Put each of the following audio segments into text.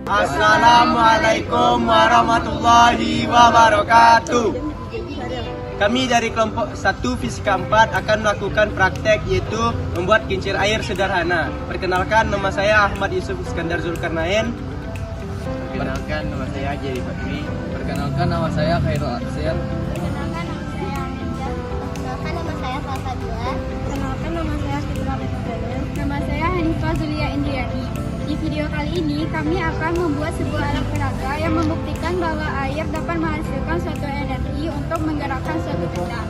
Assalamualaikum warahmatullahi wabarakatuh. Kami dari kelompok 1 Fisika 4 akan melakukan praktek yaitu membuat kincir air sederhana. Perkenalkan, nama saya Ahmad Yusuf Iskandar Zulkarnain. Perkenalkan, nama saya Jerry Fatmi. Perkenalkan, nama saya Khairul Aksir. Perkenalkan, nama saya Arinda. Perkenalkan, nama saya Falsabila. Perkenalkan, nama saya Fitra Betadana. Nama saya Hanifah Zulia Indriani. Di video kali ini kami akan membuat sebuah alat peraga yang membuktikan bahwa air dapat menghasilkan suatu energi untuk menggerakkan suatu benda.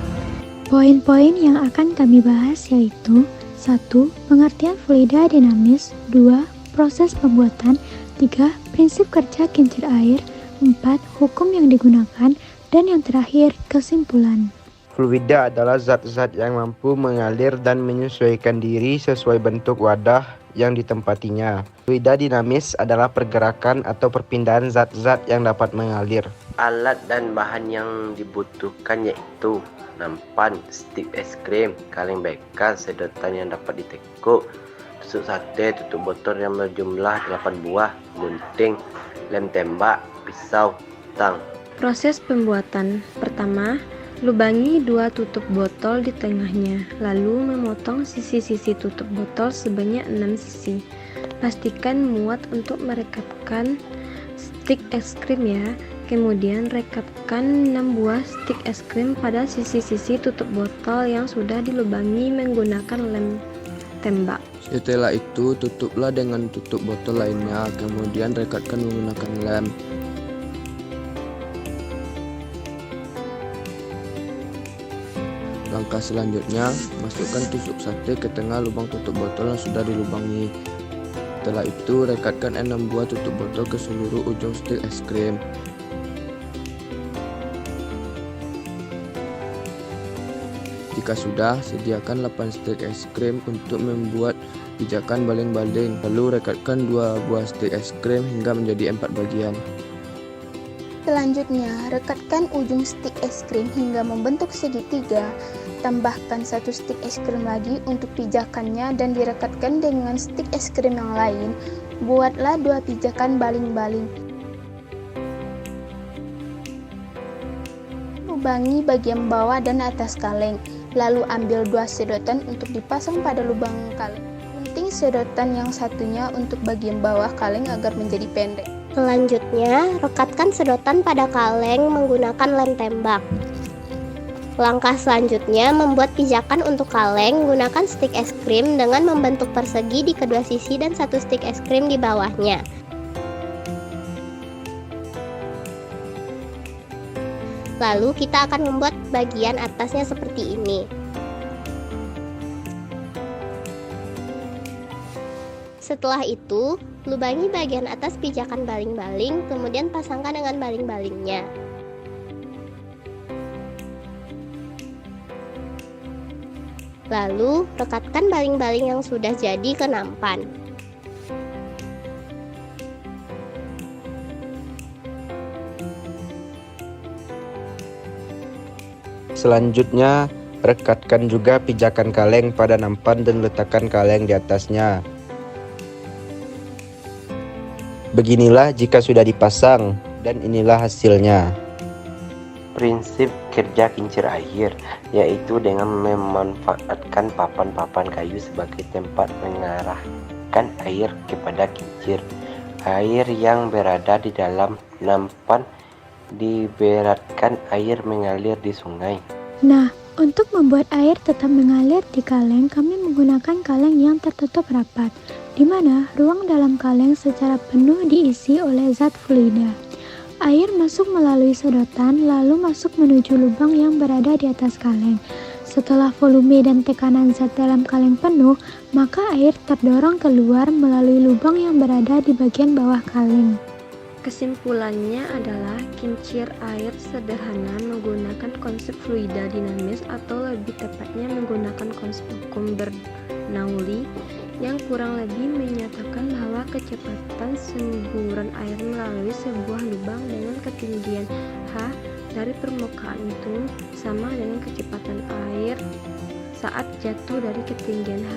Poin-poin yang akan kami bahas yaitu 1. Pengertian fluida dinamis, 2. Proses pembuatan, 3. Prinsip kerja kincir air, 4. Hukum yang digunakan, dan yang terakhir, kesimpulan. Fluida adalah zat-zat yang mampu mengalir dan menyesuaikan diri sesuai bentuk wadah yang ditempatinya. Fluida dinamis adalah pergerakan atau perpindahan zat-zat yang dapat mengalir. Alat dan bahan yang dibutuhkan yaitu nampan, stik es krim, kaleng bekas, sedotan yang dapat ditekuk, tusuk sate, tutup botol yang berjumlah 8 buah, gunting, lem tembak, pisau, tang. Proses pembuatan. Pertama, lubangi 2 tutup botol di tengahnya, lalu memotong sisi-sisi tutup botol sebanyak 6 sisi. Pastikan muat untuk merekatkan stik es krim ya. Kemudian rekatkan 6 buah stik es krim pada sisi-sisi tutup botol yang sudah dilubangi menggunakan lem tembak. Setelah itu, tutuplah dengan tutup botol lainnya, kemudian rekatkan menggunakan lem. Langkah selanjutnya, masukkan tusuk sate ke tengah lubang tutup botol yang sudah dilubangi. Setelah itu, rekatkan 6 buah tutup botol ke seluruh ujung stik es krim. Jika sudah, sediakan 8 stik es krim untuk membuat pijakan baling-baling. Lalu rekatkan 2 buah stik es krim hingga menjadi 4 bagian. Selanjutnya, rekatkan ujung stik es krim hingga membentuk segitiga. Tambahkan 1 stik es krim lagi untuk pijakannya dan direkatkan dengan stik es krim yang lain. Buatlah 2 pijakan baling-baling. Lubangi bagian bawah dan atas kaleng. Lalu ambil 2 sedotan untuk dipasang pada lubang kaleng. Gunting sedotan yang satunya untuk bagian bawah kaleng agar menjadi pendek. Selanjutnya, rekatkan sedotan pada kaleng menggunakan lem tembak. Langkah selanjutnya, membuat pijakan untuk kaleng. Gunakan stik es krim dengan membentuk persegi di kedua sisi dan 1 stik es krim di bawahnya. Lalu kita akan membuat bagian atasnya seperti ini. Setelah itu, lubangi bagian atas pijakan baling-baling, kemudian pasangkan dengan baling-balingnya. Lalu, rekatkan baling-baling yang sudah jadi ke nampan. Selanjutnya, rekatkan juga pijakan kaleng pada nampan dan letakkan kaleng di atasnya. Beginilah jika sudah dipasang, dan inilah hasilnya. Prinsip kerja kincir air yaitu dengan memanfaatkan papan-papan kayu sebagai tempat mengarahkan air kepada kincir. Air yang berada di dalam nampan diberatkan air mengalir di sungai. Nah, untuk membuat air tetap mengalir di kaleng, kami menggunakan kaleng yang tertutup rapat, di mana ruang dalam kaleng secara penuh diisi oleh zat fluida. Air masuk melalui sedotan, lalu masuk menuju lubang yang berada di atas kaleng. Setelah volume dan tekanan zat dalam kaleng penuh, maka air terdorong keluar melalui lubang yang berada di bagian bawah kaleng. Kesimpulannya adalah kincir air sederhana menggunakan konsep fluida dinamis atau lebih tepatnya menggunakan konsep hukum Bernoulli yang kurang lebih menyatakan bahwa kecepatan semburan air melalui sebuah lubang dengan ketinggian H dari permukaan itu sama dengan kecepatan air saat jatuh dari ketinggian H.